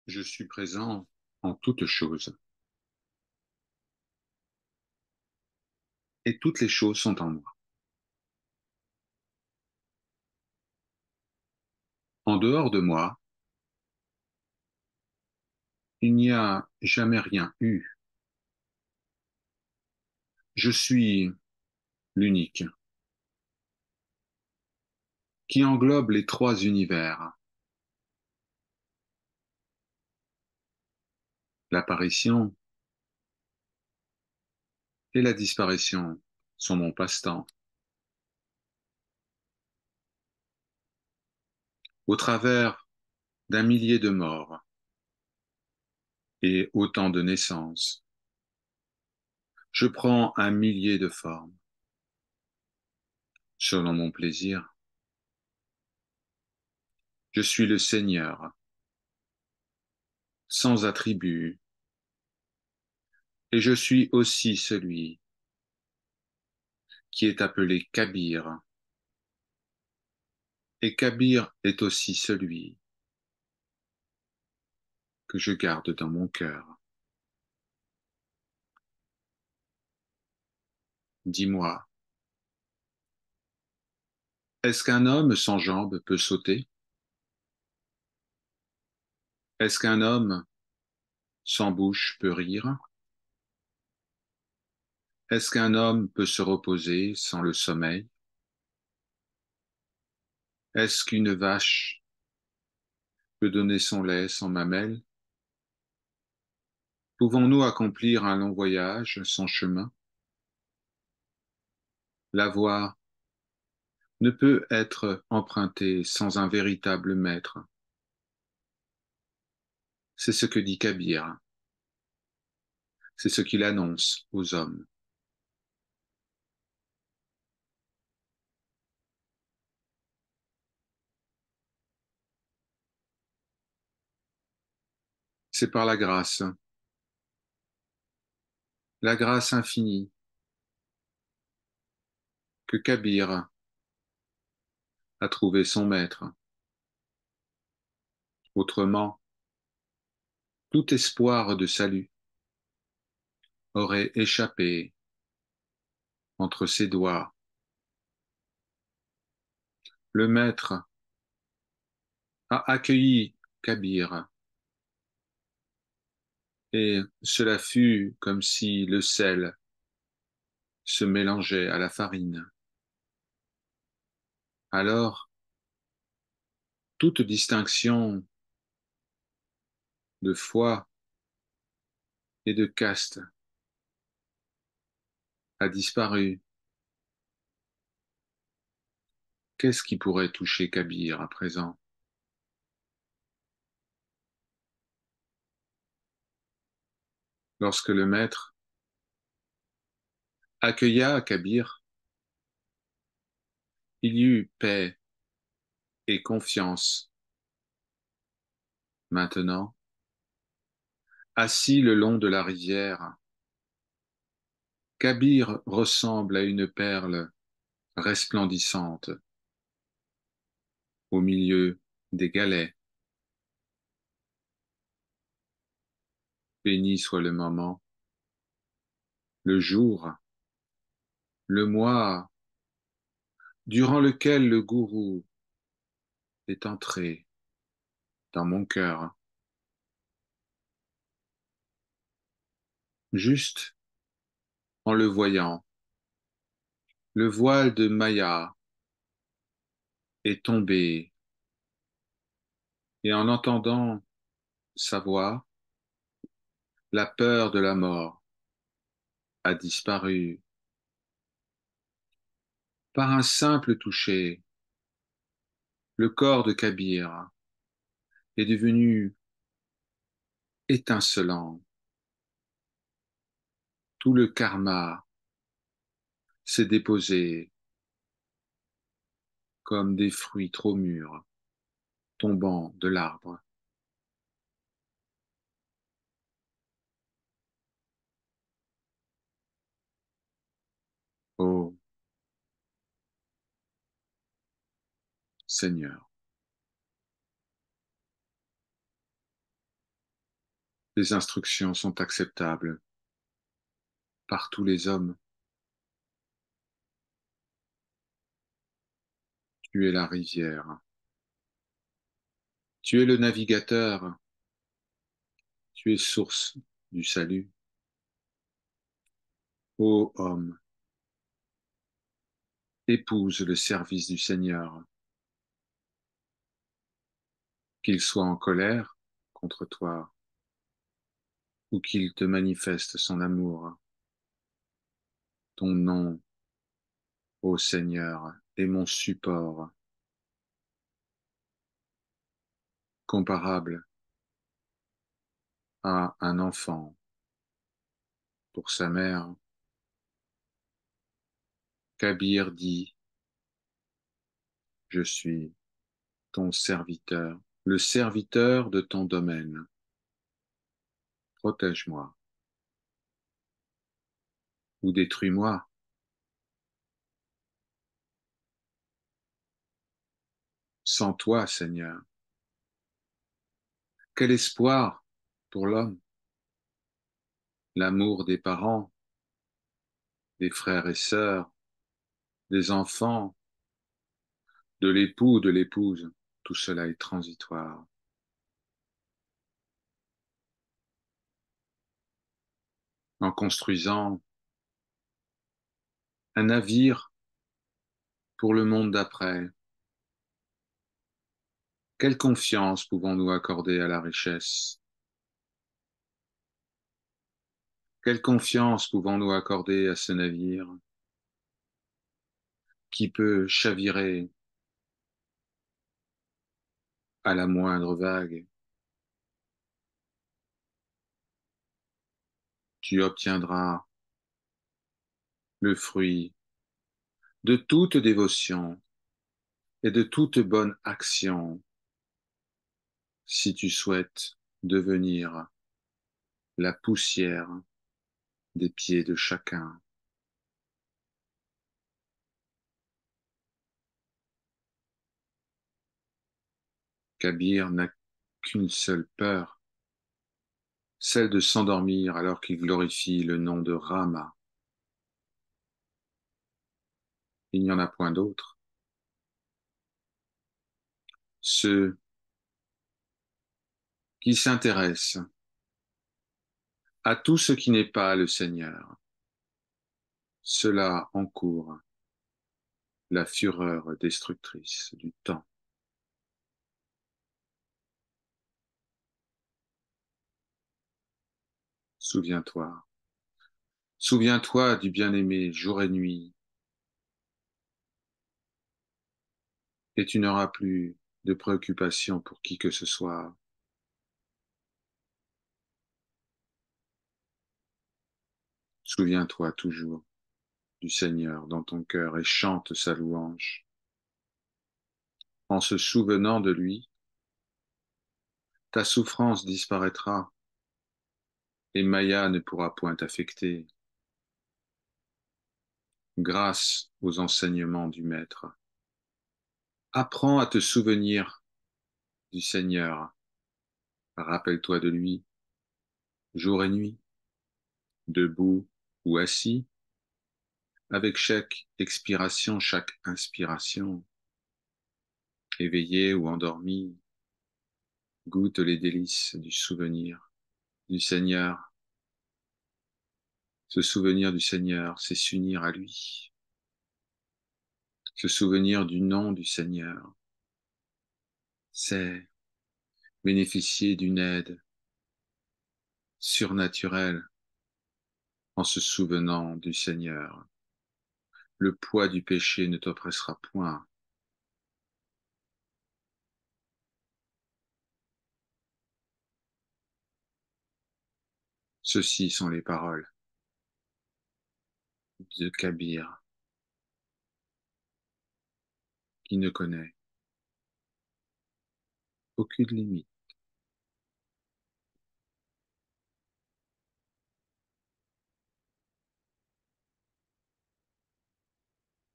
Je suis présent en toutes choses, et toutes les choses sont en moi. En dehors de moi, il n'y a jamais rien eu. Je suis l'unique, qui englobe les trois univers. L'apparition et la disparition sont mon passe-temps. Au travers d'un millier de morts et autant de naissances, je prends un millier de formes, selon mon plaisir. Je suis le Seigneur, sans attribut, et je suis aussi celui qui est appelé Kabir, et Kabir est aussi celui que je garde dans mon cœur. Dis-moi, est-ce qu'un homme sans jambes peut sauter? Est-ce qu'un homme sans bouche peut rire? Est-ce qu'un homme peut se reposer sans le sommeil? Est-ce qu'une vache peut donner son lait sans mamelle? Pouvons-nous accomplir un long voyage sans chemin? La voie ne peut être empruntée sans un véritable maître. C'est ce que dit Kabir, c'est ce qu'il annonce aux hommes. C'est par la grâce infinie, que Kabir a trouvé son maître. Autrement, tout espoir de salut aurait échappé entre ses doigts. Le maître a accueilli Kabir, et cela fut comme si le sel se mélangeait à la farine. Alors, toute distinction de foi et de caste a disparu. Qu'est-ce qui pourrait toucher Kabir à présent? Lorsque le maître accueilla Kabir, il y eut paix et confiance. Maintenant, assis le long de la rivière, Kabir ressemble à une perle resplendissante au milieu des galets. Béni soit le moment, le jour, le mois, durant lequel le gourou est entré dans mon cœur. Juste en le voyant, le voile de Maya est tombé, et en entendant sa voix, la peur de la mort a disparu. Par un simple toucher, le corps de Kabir est devenu étincelant. Tout le karma s'est déposé comme des fruits trop mûrs tombant de l'arbre. Ô Seigneur, Les instructions sont acceptables par tous les hommes. Tu es la rivière. Tu es le navigateur. Tu es source du salut. Ô homme, épouse le service du Seigneur, qu'il soit en colère contre toi ou qu'il te manifeste son amour. Ton nom, ô Seigneur, est mon support, comparable à un enfant pour sa mère. Kabir dit, je suis ton serviteur, le serviteur de ton domaine. Protège-moi ou détruis-moi. Sans toi, Seigneur, quel espoir pour l'homme, l'amour des parents, des frères et sœurs, des enfants, de l'époux, de l'épouse, tout cela est transitoire. En construisant un navire pour le monde d'après, quelle confiance pouvons-nous accorder à la richesse? Quelle confiance pouvons-nous accorder à ce navire qui peut chavirer à la moindre vague? Tu obtiendras le fruit de toute dévotion et de toute bonne action si tu souhaites devenir la poussière des pieds de chacun. Kabir n'a qu'une seule peur, celle de s'endormir alors qu'il glorifie le nom de Rama. Il n'y en a point d'autre. Ceux qui s'intéressent à tout ce qui n'est pas le Seigneur, cela encourt la fureur destructrice du temps. Souviens-toi, souviens-toi du bien-aimé jour et nuit, et tu n'auras plus de préoccupation pour qui que ce soit. Souviens-toi toujours du Seigneur dans ton cœur et chante sa louange. En se souvenant de lui, ta souffrance disparaîtra et Maya ne pourra point t'affecter grâce aux enseignements du Maître. Apprends à te souvenir du Seigneur. Rappelle-toi de lui, jour et nuit, debout ou assis, avec chaque expiration, chaque inspiration, éveillé ou endormi, goûte les délices du souvenir du Seigneur. Se souvenir du Seigneur, c'est s'unir à lui. Se souvenir du nom du Seigneur, c'est bénéficier d'une aide surnaturelle en se souvenant du Seigneur. Le poids du péché ne t'oppressera point. Ceci sont les paroles de Kabir, qui ne connaît aucune limite.